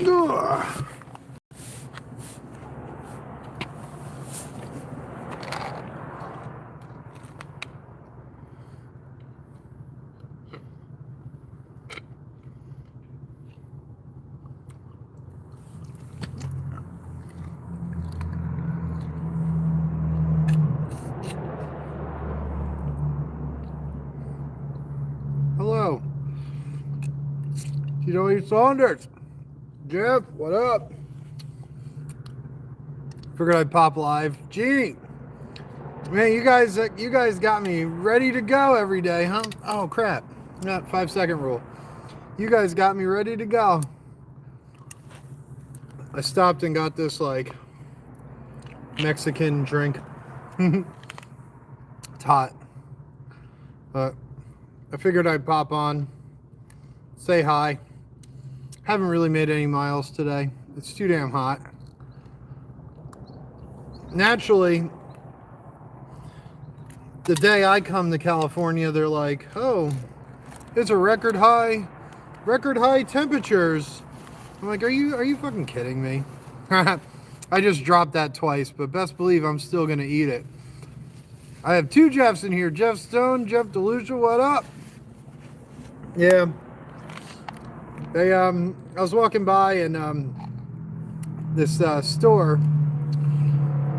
Ugh. Hello. Tito Saunders. Jeff, what up? Figured I'd pop live. Gee, man, you guys got me ready to go every day, huh? Oh crap! 5-second rule. You guys got me ready to go. I stopped and got this like Mexican drink. It's hot, but I figured I'd pop on, say hi. Haven't really made any miles today. It's too damn hot. Naturally, the day I come to California, they're like, "Oh, it's a record high temperatures." I'm like, "Are you fucking kidding me?" I just dropped that twice, but best believe I'm still gonna eat it. I have two Jeffs in here: Jeff Stone, Jeff DeLucia. What up? Yeah. I was walking by and this store.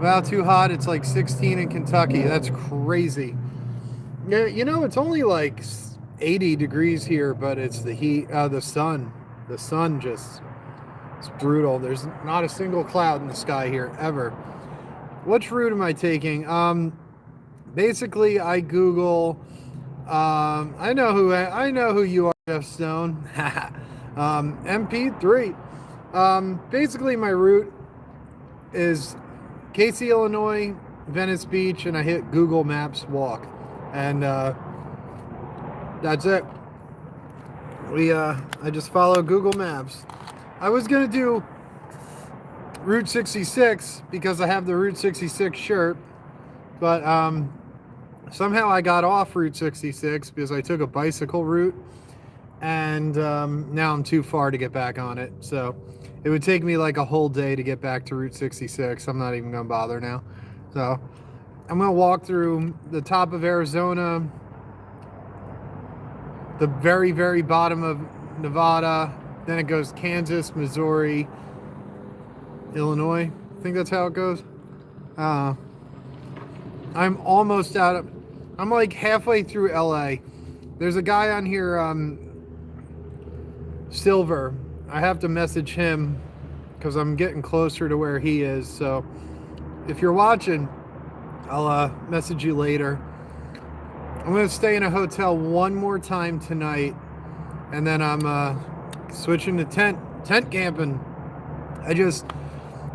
Wow, too hot. It's like 16 in Kentucky. That's crazy. Yeah, you know, it's only like 80 degrees here, but it's the heat, the sun. The sun just, it's brutal. There's not a single cloud in the sky here, ever. Which route am I taking? Basically, I Google, I know who you are, Jeff Stone. MP3. Basically, my route is Casey, Illinois, Venice Beach, and I hit Google Maps walk, and that's it. I just follow Google Maps. I was gonna do Route 66 because I have the Route 66 shirt, but somehow I got off Route 66 because I took a bicycle route, and now I'm too far to get back on it. So it would take me like a whole day to get back to Route 66. I'm not even gonna bother now. So I'm gonna walk through the top of Arizona, the very, very bottom of Nevada, then it goes Kansas, Missouri, Illinois. I think that's how it goes. I'm almost I'm like halfway through LA. There's a guy on here, Silver. I have to message him because I'm getting closer to where he is. So if you're watching, I'll message you later. I'm going to stay in a hotel one more time tonight, and then I'm switching to tent camping.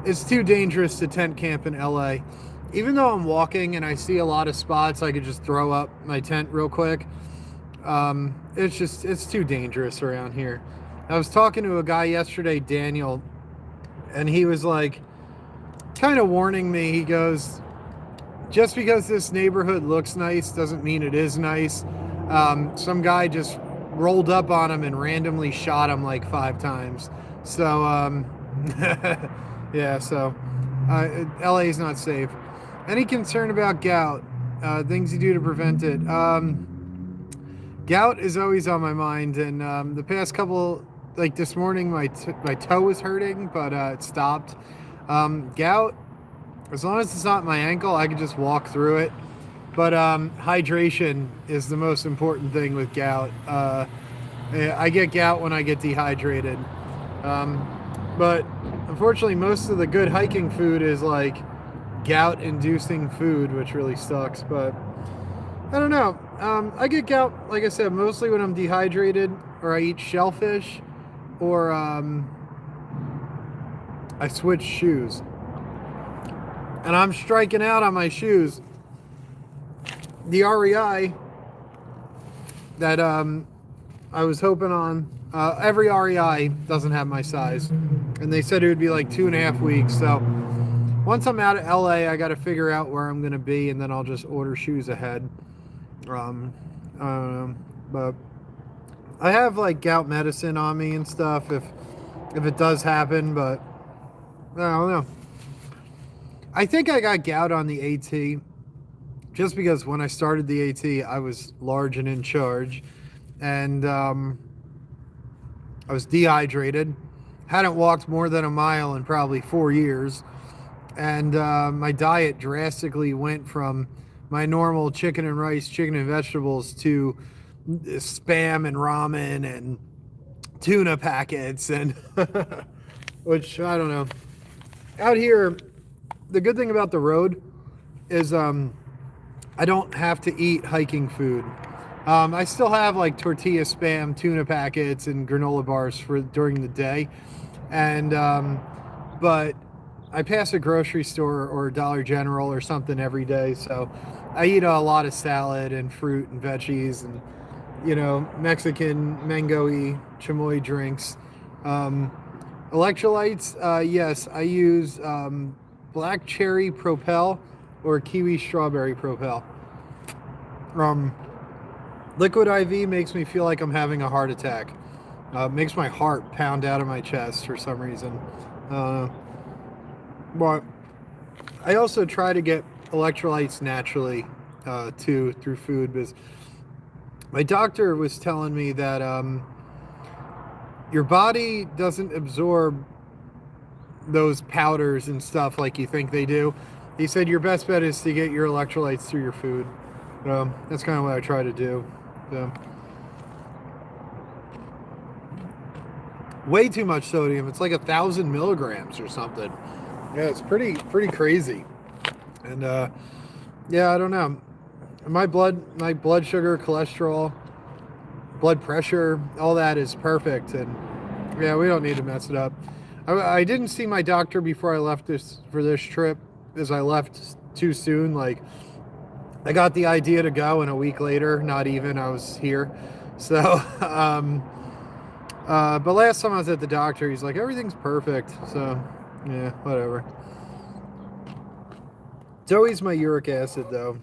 It's too dangerous to tent camp in LA. Even though I'm walking and I see a lot of spots I could just throw up my tent real quick, it's too dangerous around here. I was talking to a guy yesterday, Daniel, and he was like kind of warning me. He goes, just because this neighborhood looks nice doesn't mean it is nice. Some guy just rolled up on him and randomly shot him like 5 times. So, yeah, so LA is not safe. Any concern about gout? Things you do to prevent it? Gout is always on my mind, and the past couple, like this morning, my toe was hurting, but it stopped. Gout, as long as it's not my ankle, I can just walk through it. But hydration is the most important thing with gout. I get gout when I get dehydrated. But unfortunately, most of the good hiking food is like gout-inducing food, which really sucks. But I don't know. I get gout, like I said, mostly when I'm dehydrated, or I eat shellfish, or I switch shoes. And I'm striking out on my shoes. The REI that I was hoping on, every REI doesn't have my size. And they said it would be like 2.5 weeks. So once I'm out of LA, I got to figure out where I'm going to be, and then I'll just order shoes ahead. But I have like gout medicine on me and stuff. If if it does happen, but I don't know. I think I got gout on the AT just because when I started the AT, I was large and in charge, and I was dehydrated, hadn't walked more than a mile in probably 4 years, and my diet drastically went from my normal chicken and rice, chicken and vegetables to spam and ramen and tuna packets and which I don't know. Out here, the good thing about the road is I don't have to eat hiking food. I still have like tortilla spam, tuna packets, and granola bars for during the day, and but I pass a grocery store or Dollar General or something every day, so I eat a lot of salad and fruit and veggies and Mexican mango-y chamoy drinks. Um, Electrolytes, yes, I use black cherry Propel or kiwi strawberry Propel. Um, Liquid IV makes me feel like I'm having a heart attack. Makes my heart pound out of my chest for some reason. But I also try to get electrolytes naturally too through food, because my doctor was telling me that your body doesn't absorb those powders and stuff like you think they do. He said your best bet is to get your electrolytes through your food. That's kind of what I try to do. So, way too much sodium. It's like 1,000 milligrams or something. Yeah, it's pretty crazy. And yeah, I don't know. My blood sugar, cholesterol, blood pressure, all that is perfect. And yeah, we don't need to mess it up. I didn't see my doctor before I left for this trip, as I left too soon. Like, I got the idea to go, and a week later, not even, I was here. So, but last time I was at the doctor, he's like, everything's perfect. So, yeah, whatever. It's always my uric acid, though.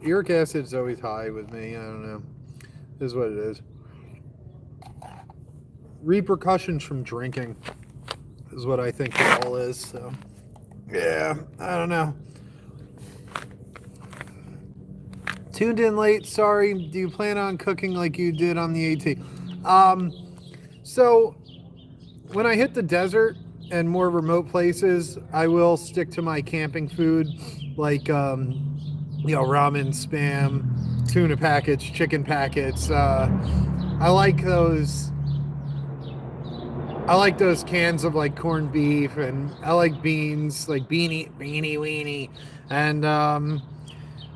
Uric acid's always high with me. I don't know. It is what it is. Repercussions from drinking is what I think it all is. So, yeah, I don't know. Tuned in late, sorry. Do you plan on cooking like you did on the AT? So when I hit the desert and more remote places, I will stick to my camping food, like ramen, spam, tuna packets, chicken packets. I like those cans of like corned beef, and I like beans, like beanie weenie, and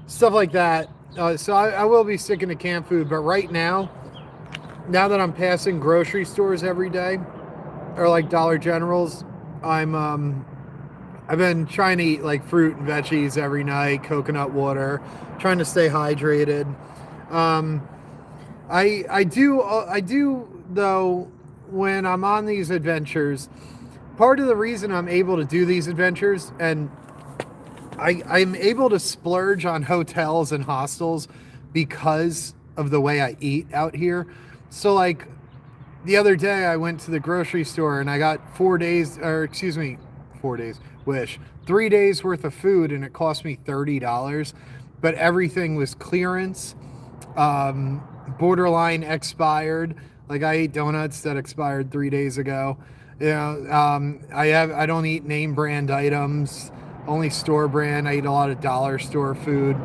stuff like that. So I will be sticking to camp food, but right now that I'm passing grocery stores every day, or like Dollar Generals, I've been trying to eat like fruit and veggies every night, coconut water, trying to stay hydrated. I do though, when I'm on these adventures. Part of the reason I'm able to do these adventures, and I'm able to splurge on hotels and hostels because of the way I eat out here. So like the other day I went to the grocery store and I got 3 days worth of food, and it cost me $30, but everything was clearance, borderline expired. Like, I ate donuts that expired 3 days ago. I don't eat name brand items, only store brand. I eat a lot of dollar store food.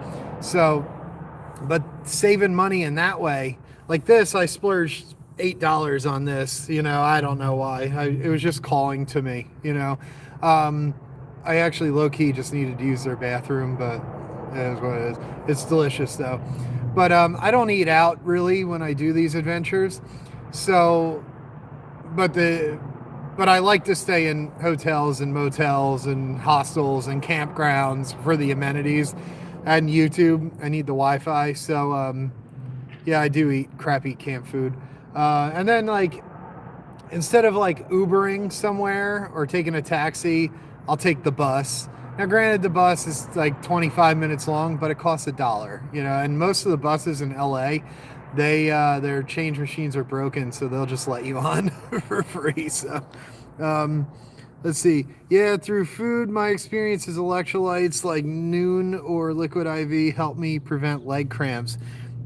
So, but saving money in that way, like this, I splurged $8 on this. I don't know why. It was just calling to me. I actually low-key just needed to use their bathroom, but it is what it is. It's delicious though. But I don't eat out really when I do these adventures. So, but I like to stay in hotels and motels and hostels and campgrounds for the amenities, and YouTube. I need the Wi-Fi. So, yeah, I do eat crappy camp food. And then, like, instead of like Ubering somewhere or taking a taxi, I'll take the bus. Now, granted, the bus is like 25 minutes long, but it costs $1, and most of the buses in LA, their change machines are broken, so they'll just let you on for free. So, um, let's see. Yeah, through food, my experience is electrolytes like Noon or Liquid IV help me prevent leg cramps.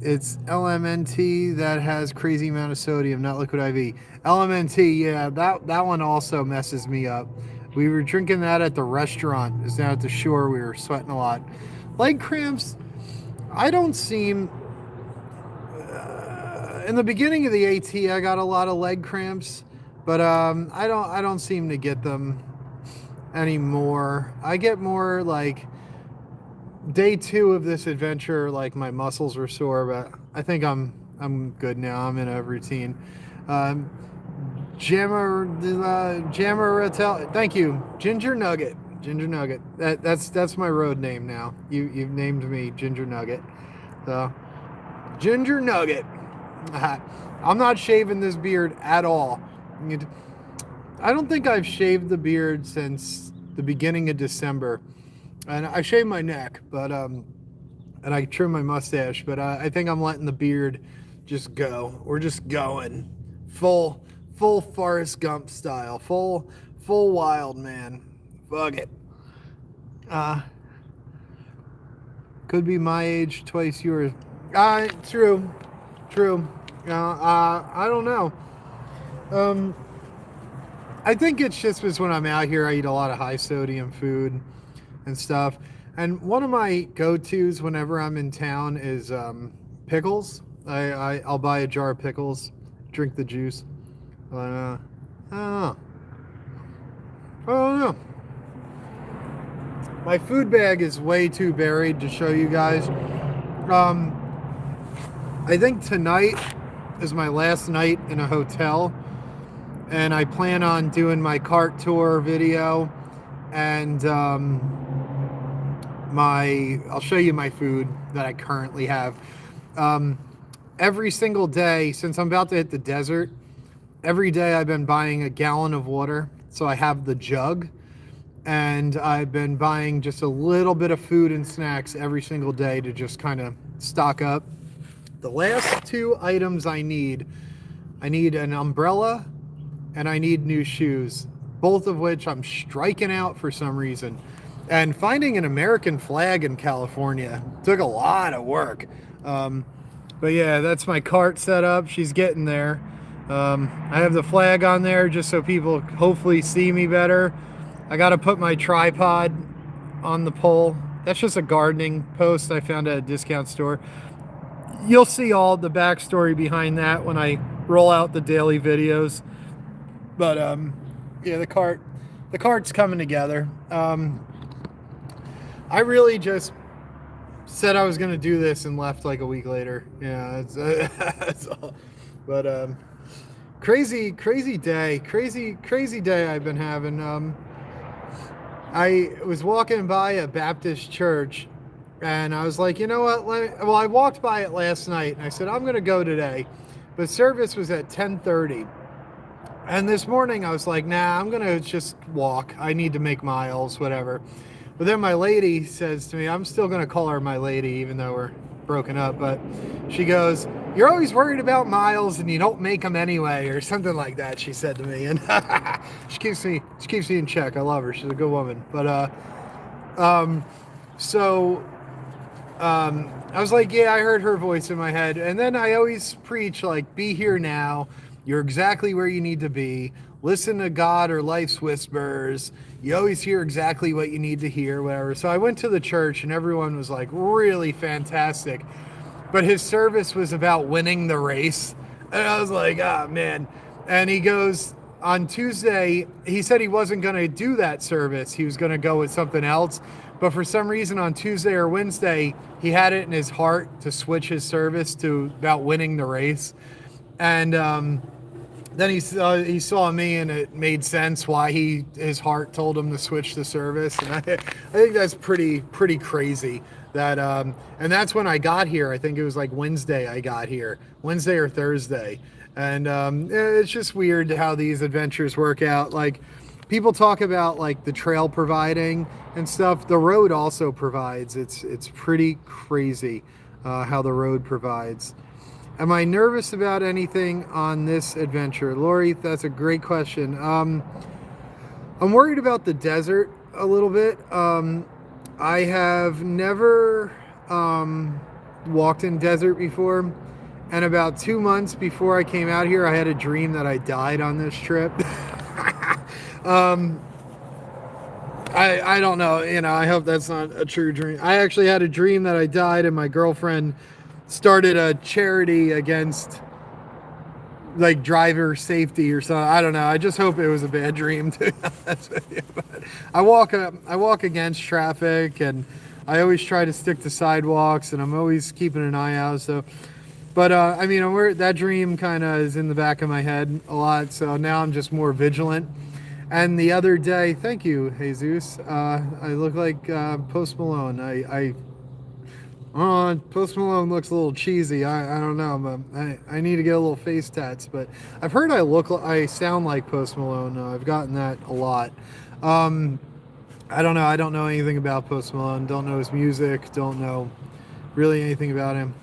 It's LMNT that has crazy amount of sodium, not Liquid IV. LMNT, yeah, that one also messes me up. We were drinking that at the restaurant. It's down at the shore. We were sweating a lot. Leg cramps, I don't seem. In the beginning of the AT, I got a lot of leg cramps, but I don't seem to get them anymore. I get more like day 2 of this adventure, like my muscles were sore, but I think I'm good now. I'm in a routine. Um, Jammer, thank you, Ginger Nugget. Ginger Nugget. That's my road name now. You've named me Ginger Nugget. So Ginger Nugget. I'm not shaving this beard at all. I don't think I've shaved the beard since the beginning of December, and I shaved my neck, but and I trimmed my mustache, but I think I'm letting the beard just go. We're just going full Forrest Gump style, full wild man. Fuck it. Could be my age, twice yours. True. I don't know. I think it's just because when I'm out here, I eat a lot of high sodium food and stuff. And one of my go-tos whenever I'm in town is pickles. I'll buy a jar of pickles, drink the juice. I don't know. I don't know. My food bag is way too buried to show you guys. I think tonight is my last night in a hotel, and I plan on doing my cart tour video, and I'll show you my food that I currently have. Every single day since I'm about to hit the desert, every day I've been buying a gallon of water, so I have the jug, and I've been buying just a little bit of food and snacks every single day to just kind of stock up. The last 2 items I need an umbrella and I need new shoes, both of which I'm striking out for some reason. And finding an American flag in California took a lot of work. But yeah, that's my cart set up. She's getting there. I have the flag on there just so people hopefully see me better. I got to put my tripod on the pole. That's just a gardening post I found at a discount store. You'll see all the backstory behind that when I roll out the daily videos. But yeah, the cart's coming together. I really just said I was going to do this and left like a week later. Yeah, that's all. But crazy day I've been having. I was walking by a Baptist church, and I was like, you know what? I walked by it last night, and I said, I'm going to go today. But service was at 10:30. And this morning, I was like, nah, I'm going to just walk. I need to make miles, whatever. But then my lady says to me, I'm still going to call her my lady, even though we're broken up. But she goes, you're always worried about miles, and you don't make them anyway, or something like that, she said to me. And she keeps me in check. I love her. She's a good woman. But I was like, yeah, I heard her voice in my head. And then I always preach, like, be here now. You're exactly where you need to be. Listen to God or life's whispers. You always hear exactly what you need to hear, whatever. So I went to the church, and everyone was, like, really fantastic. But his service was about winning the race. And I was like, ah, man. And he goes, on Tuesday, he said he wasn't going to do that service. He was going to go with something else. But for some reason on Tuesday or Wednesday, he had it in his heart to switch his service to about winning the race. And then he saw me, and it made sense why his heart told him to switch the service. And I think that's pretty crazy. That and that's when I got here. I think it was like Wednesday I got here, Wednesday or Thursday. And it's just weird how these adventures work out. Like, people talk about like the trail providing and stuff. The road also provides. It's pretty crazy how the road provides. Am I nervous about anything on this adventure? Lori, that's a great question. I'm worried about the desert a little bit. I have never walked in desert before. And about 2 months before I came out here, I had a dream that I died on this trip. um, I don't know, I hope that's not a true dream. I actually had a dream that I died and my girlfriend started a charity against like driver safety or something. I don't know. I just hope it was a bad dream to be honest with you. But I walk against traffic, and I always try to stick to sidewalks, and I'm always keeping an eye out. So, but I mean, that dream kind of is in the back of my head a lot. So now I'm just more vigilant. And the other day, thank you, Jesus. I look like Post Malone. Post Malone looks a little cheesy. I don't know, but I need to get a little face tats. But I've heard I sound like Post Malone. I've gotten that a lot. I don't know. I don't know anything about Post Malone. Don't know his music. Don't know really anything about him.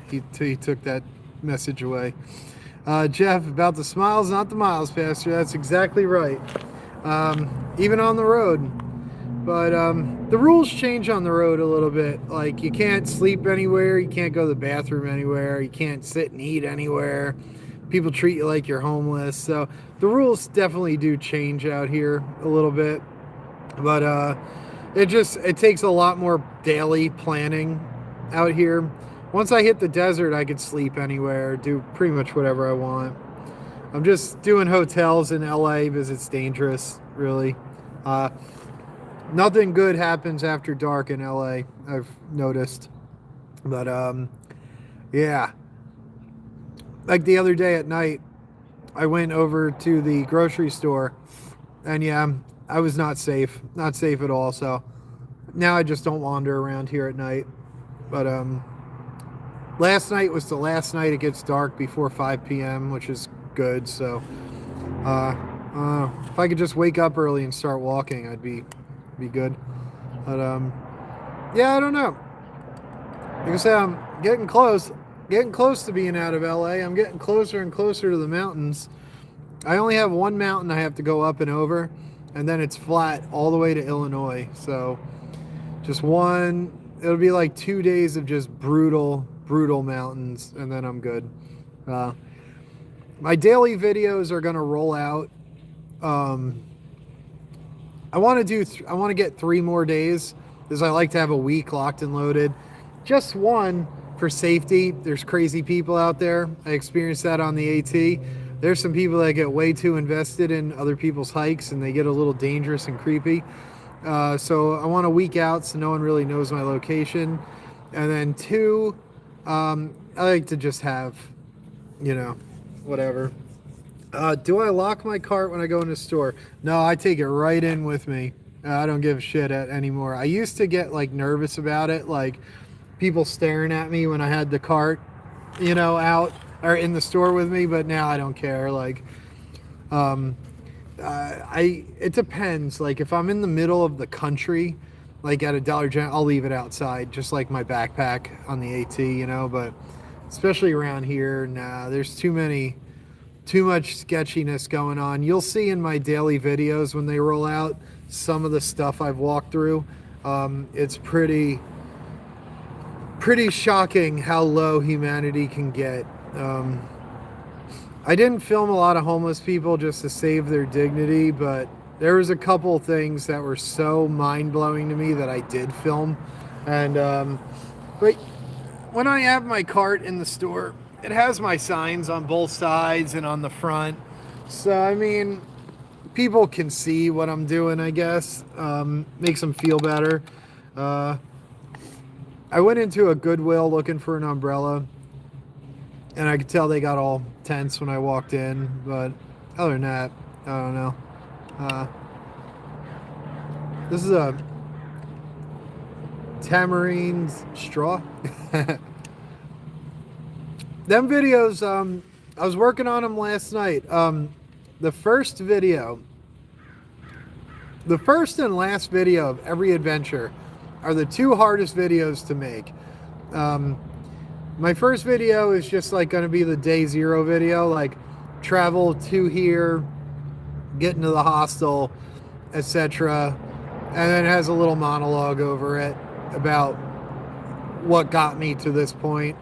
He took that message away. Jeff, about the smiles, not the miles, Pastor. That's exactly right. Even on the road. But the rules change on the road a little bit. Like, you can't sleep anywhere. You can't go to the bathroom anywhere. You can't sit and eat anywhere. People treat you like you're homeless. So the rules definitely do change out here a little bit. But it takes a lot more daily planning out here. Once I hit the desert, I could sleep anywhere, do pretty much whatever I want. I'm just doing hotels in LA because it's dangerous, really. Nothing good happens after dark in LA, I've noticed. But yeah. Like the other day at night, I went over to the grocery store, and yeah, I was not safe at all. So now I just don't wander around here at night. But last night was the last night it gets dark before 5 p.m., which is good. So if I could just wake up early and start walking, I'd be good. But yeah, I don't know. Like I said, I'm getting close to being out of LA. I'm getting closer and closer to the mountains. I only have one mountain I have to go up and over, and then it's flat all the way to Illinois. So just it'll be like 2 days of just brutal mountains, and then I'm good. My daily videos are going to roll out. I want to get 3 more days, because I like to have a week locked and loaded. Just one for safety. There's crazy people out there. I experienced that on the AT. There's some people that get way too invested in other people's hikes, and they get a little dangerous and creepy. So I want a week out so no one really knows my location. And then 2, I like to just have, whatever. Do I lock my cart when I go in the store? No, I take it right in with me. I don't give a shit anymore. I used to get like nervous about it, like people staring at me when I had the cart, out or in the store with me. But now I don't care. Like, it depends. Like, if I'm in the middle of the country, like at a Dollar General, I'll leave it outside, just like my backpack on the AT, But especially around here, nah, there's too much sketchiness going on. You'll see in my daily videos when they roll out some of the stuff I've walked through. It's pretty shocking how low humanity can get. I didn't film a lot of homeless people just to save their dignity, but there was a couple things that were so mind-blowing to me that I did film. And but when I have my cart in the store, it has my signs on both sides and on the front. So, I mean, people can see what I'm doing, I guess. Makes them feel better. I went into a Goodwill looking for an umbrella, and I could tell they got all tense when I walked in. But other than that, I don't know. This is a tamarind straw. Them videos, I was working on them last night. The first and last video of every adventure are the 2 hardest videos to make. My first video is just like going to be the day zero video, like travel to here, get into the hostel, etc. And then it has a little monologue over it about what got me to this point.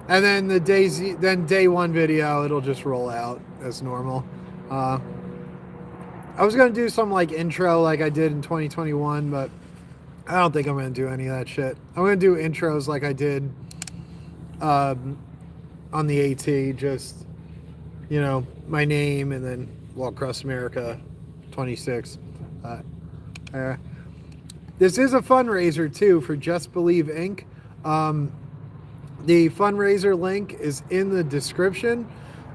And then day one video, it'll just roll out as normal. I was gonna do some like intro like I did in 2021, but I don't think I'm gonna do any of that shit. I'm gonna do intros like I did on the AT, just my name and then Walk Across America 26. This is a fundraiser too for Just Believe Inc. The fundraiser link is in the description.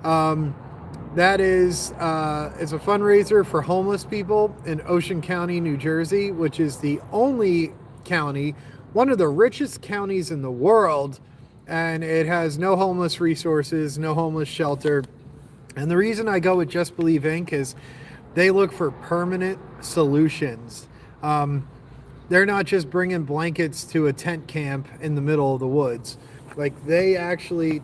That is, it's a fundraiser for homeless people in Ocean County, New Jersey, which is the only county, one of the richest counties in the world, and it has no homeless resources, no homeless shelter. And the reason I go with Just Believe Inc. is they look for permanent solutions. They're not just bringing blankets to a tent camp in the middle of the woods. Like they actually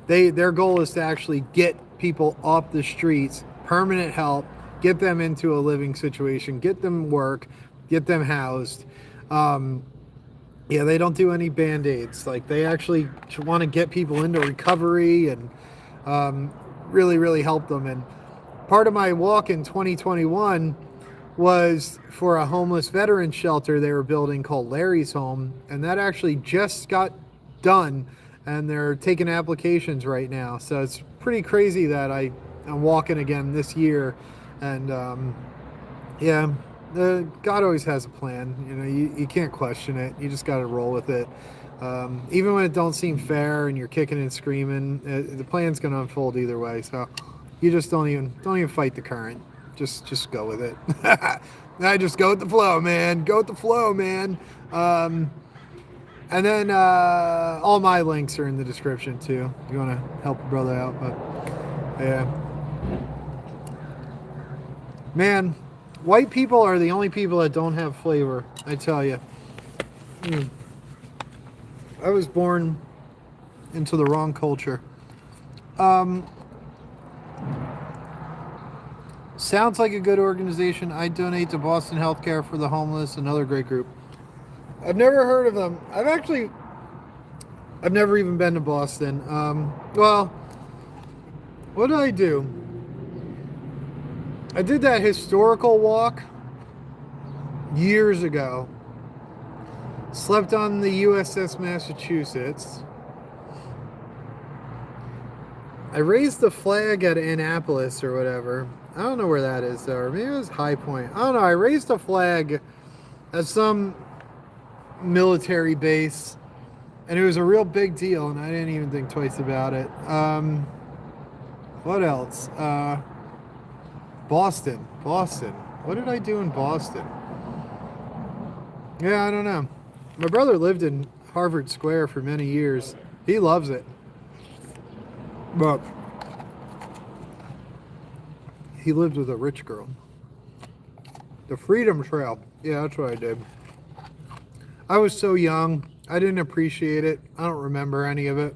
their goal is to actually get people off the streets, permanent help, get them into a living situation, get them work, get them housed. They don't do any band-aids. Like they actually want to get people into recovery and really, really help them. And part of my walk in 2021 was for a homeless veteran shelter they were building called Larry's Home, and that actually just got done, and they're taking applications right now. So it's pretty crazy that I'm walking again this year, and God always has a plan. You can't question it. You just got to roll with it. Even when it don't seem fair and you're kicking and screaming, the plan's going to unfold either way. So you just don't even fight the current. Just go with it. I just go with the flow, man. Go with the flow, man. And then all my links are in the description too. If you want to help a brother out, but yeah, man, white people are the only people that don't have flavor. I tell you. I was born into the wrong culture. Sounds like a good organization. I donate to Boston Healthcare for the Homeless, another great group. I've never heard of them. I've never even been to Boston. Well, what did I do? I did that historical walk years ago. Slept on the USS Massachusetts. I raised the flag at Annapolis or whatever. I don't know where that is though, or maybe it was High Point. I don't know. I raised a flag at some military base, and it was a real big deal, and I didn't even think twice about it. What else? Boston. What did I do in Boston? Yeah, I don't know. My brother lived in Harvard Square for many years. He loves it. But he lived with a rich girl. The Freedom Trail. Yeah, that's what I did. I was so young. I didn't appreciate it. I don't remember any of it.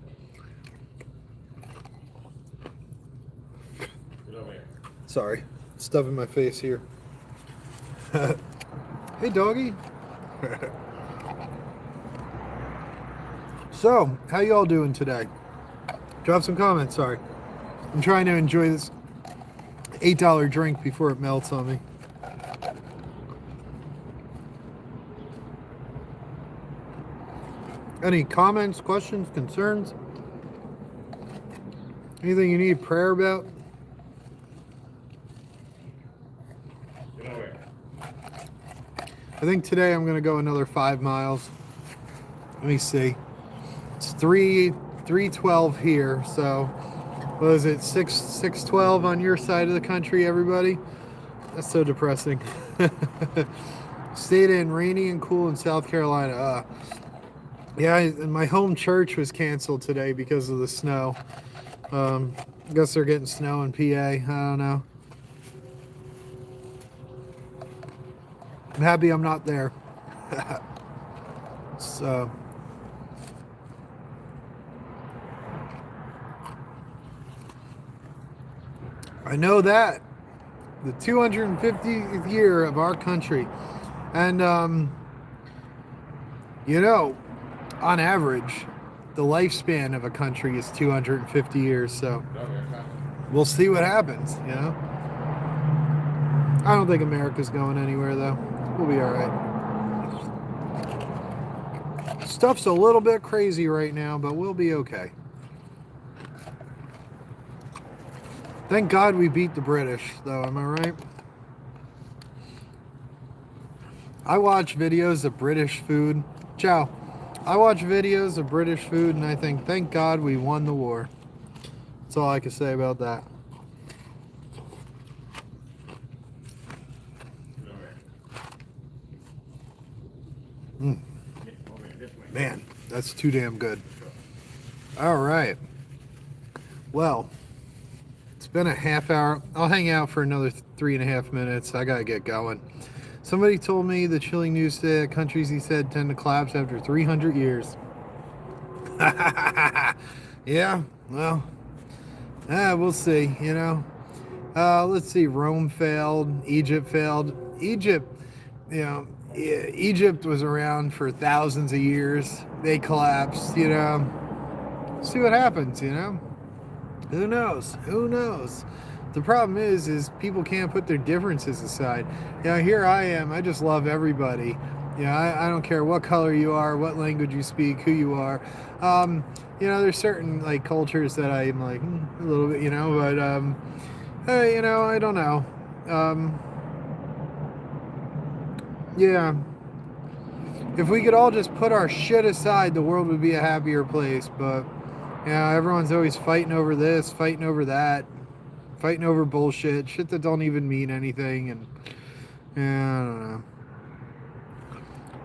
Sorry. Stuff in my face here. Hey, doggy. So, how y'all doing today? Drop some comments. Sorry. I'm trying to enjoy this $8 drink before it melts on me. Any comments, questions, concerns? Anything you need prayer about? I think today I'm going to go another 5 miles. Let me see. It's 3:12 here, so what is it, 6:12 on your side of the country, everybody? That's so depressing. Stayed in rainy and cool in South Carolina. Yeah, my home church was canceled today because of the snow. I guess they're getting snow in PA. I don't know. I'm happy I'm not there. So, I know that. The 250th year of our country. And, you know, on average, the lifespan of a country is 250 years. So we'll see what happens, you know. I don't think America's going anywhere, though. We'll be all right. Stuff's a little bit crazy right now, but we'll be okay. Thank God we beat the British, though, am I right? I watch videos of British food. Ciao. I watch videos of British food and I think, thank God we won the war. That's all I can say about that. Man, that's too damn good. All right. Well, it's been a half hour. I'll hang out for another 3.5 minutes. I gotta get going. Somebody told me the chilling news today that countries, he said, tend to collapse after 300 years. Yeah, well, we'll see, you know. Let's see, Rome failed, Egypt failed. Egypt, you know, Egypt was around for thousands of years. They collapsed, you know. See what happens, you know. Who knows? Who knows? The problem is people can't put their differences aside. You know, here I am. I just love everybody. You know, I don't care what color you are, what language you speak, who you are. You know, there's certain like cultures that I'm like a little bit, you know, but you know, I don't know. Yeah. If we could all just put our shit aside, the world would be a happier place. But you know, everyone's always fighting over this, fighting over that, fighting over bullshit, shit that don't even mean anything, and yeah, I don't know.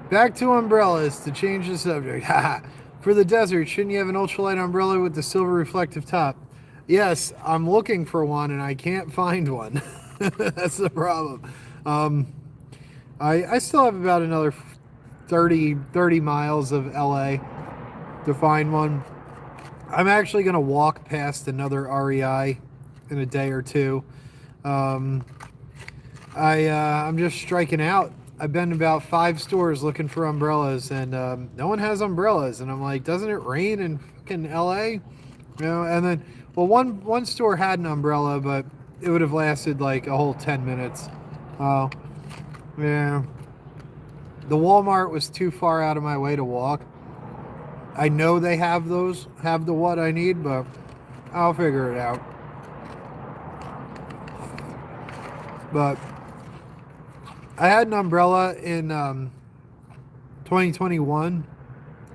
Back to umbrellas to change the subject. For the desert, shouldn't you have an ultralight umbrella with the silver reflective top? Yes, I'm looking for one and I can't find one. That's the problem. I still have about another 30 miles of LA to find one. I'm actually going to walk past another REI in a day or two. I'm just striking out. I've been to about 5 stores looking for umbrellas, and no one has umbrellas. And I'm like, doesn't it rain in fucking LA? You know, and then, well, one store had an umbrella, but it would have lasted like a whole 10 minutes. Oh, yeah. The Walmart was too far out of my way to walk. I know they have those, have the what I need, but I'll figure it out. But I had an umbrella in 2021.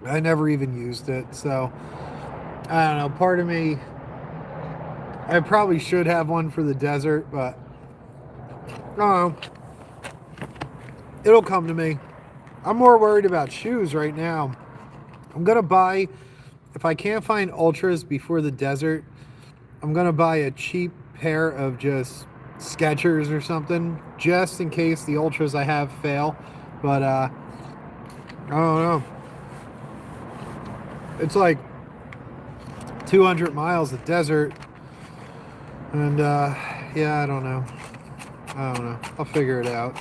I never even used it, so I don't know. Part of me, I probably should have one for the desert, but I don't know. It'll come to me. I'm more worried about shoes right now. I'm gonna buy, if I can't find Ultras before the desert, I'm gonna buy a cheap pair of just Skechers or something, just in case the Ultras I have fail. But I don't know. It's like 200 miles of desert, and yeah, I don't know. I'll figure it out.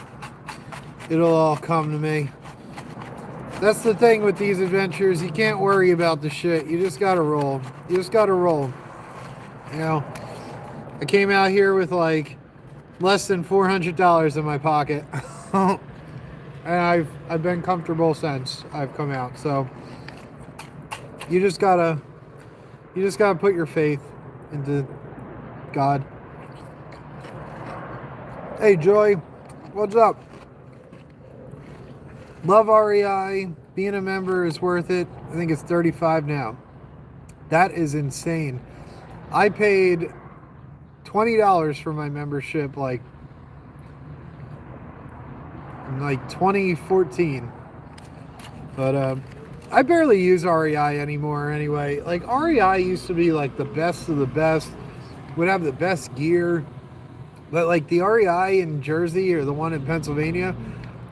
It'll all come to me. That's the thing with these adventures. You can't worry about the shit. You just gotta roll. You just gotta roll. You know, I came out here with like less than $400 in my pocket, and I've been comfortable since I've come out. So you just gotta put your faith into God. Hey Joy, what's up? Love REI. Being a member is worth it. I think it's $35 now. That is insane. I paid $20 for my membership like 2014. But I barely use REI anymore anyway. Like REI used to be like the best of the best. Would have the best gear. But like the REI in Jersey or the one in Pennsylvania,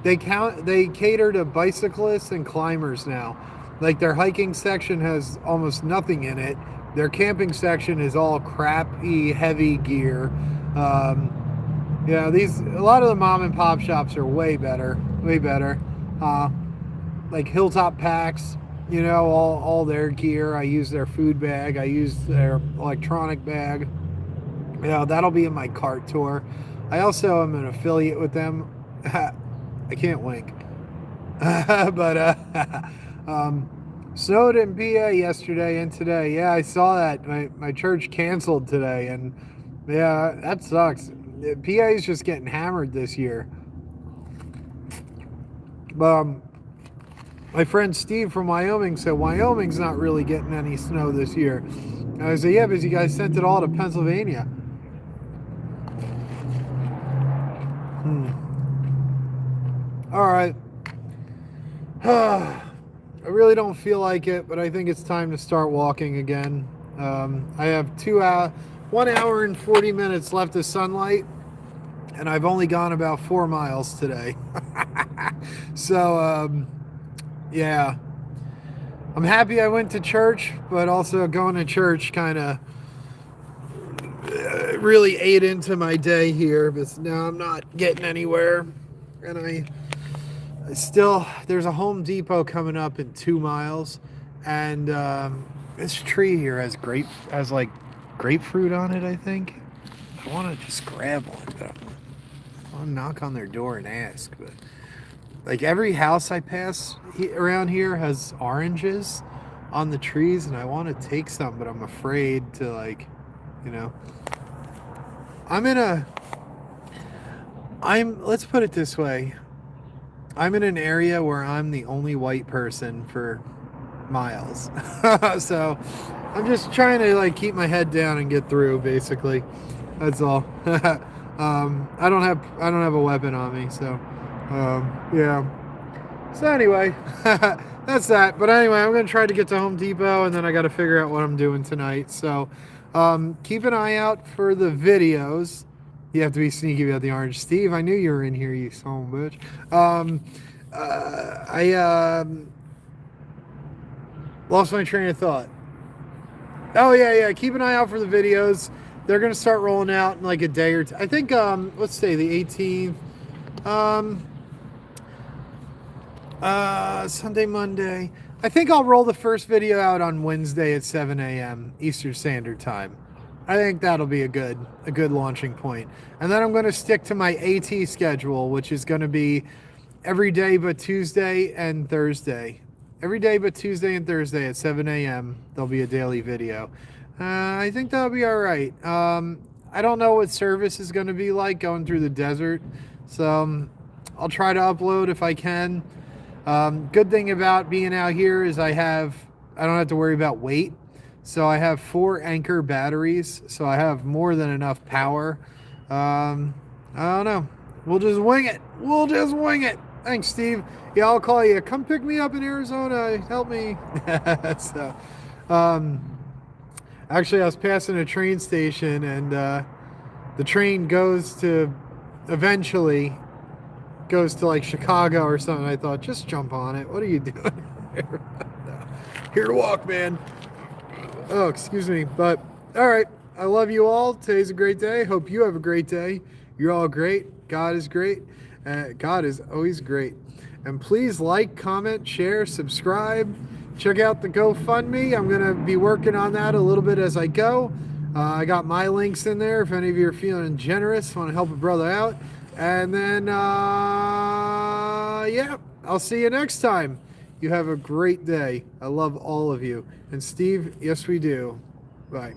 they cater to bicyclists and climbers now. Like their hiking section has almost nothing in it. Their camping section is all crappy, heavy gear. A lot of the mom and pop shops are way better, way better. Uh, like Hilltop Packs, all their gear. I use their food bag. I use their electronic bag. That'll be in my cart tour. I also am an affiliate with them. I can't wink. but snowed in PA yesterday and today. Yeah, I saw that. My church canceled today, and yeah, that sucks. PA is just getting hammered this year. My friend Steve from Wyoming said Wyoming's not really getting any snow this year. And I said, yeah, because you guys sent it all to Pennsylvania. All right. I really don't feel like it, but I think it's time to start walking again. I have 1 hour and 40 minutes left of sunlight, and I've only gone about 4 miles today. So, yeah. I'm happy I went to church, but also going to church kind of really ate into my day here, but now I'm not getting anywhere. And I still, there's a Home Depot coming up in 2 miles, and this tree here has like grapefruit on it, I think. I want to just grab one, but I want to knock on their door and ask. But like every house I pass around here has oranges on the trees, and I want to take some, but I'm afraid to let's put it this way. I'm in an area where I'm the only white person for miles. So I'm just trying to keep my head down and get through, basically. That's all. I don't have a weapon on me, so yeah. So anyway, that's that. But anyway, I'm gonna try to get to Home Depot, and then I got to figure out what I'm doing tonight. So keep an eye out for the videos. You have to be sneaky about the orange. Steve, I knew you were in here, you son of a bitch. I lost my train of thought. Oh, yeah. Keep an eye out for the videos. They're going to start rolling out in like a day or two. I think, let's say the 18th. Sunday, Monday. I think I'll roll the first video out on Wednesday at 7 a.m. Eastern Standard Time. I think that'll be a good launching point. And then I'm going to stick to my AT schedule, which is going to be every day but Tuesday and Thursday. Every day but Tuesday and Thursday at 7 a.m. there'll be a daily video. I think that'll be all right. I don't know what service is going to be like going through the desert, so I'll try to upload if I can. Good thing about being out here is I don't have to worry about weight. So I have 4 Anchor batteries, so I have more than enough power. I don't know. We'll just wing it. Thanks, Steve. Yeah, I'll call you. Come pick me up in Arizona. Help me. So, actually, I was passing a train station, and the train eventually goes to like Chicago or something. I thought, just jump on it. What are you doing? Here to walk, man. Oh, excuse me. But, all right. I love you all. Today's a great day. Hope you have a great day. You're all great. God is great. God is always great. And please like, comment, share, subscribe. Check out the GoFundMe. I'm going to be working on that a little bit as I go. I got my links in there if any of you are feeling generous, want to help a brother out. And then, yeah, I'll see you next time. You have a great day. I love all of you. And Steve, yes, we do. Bye.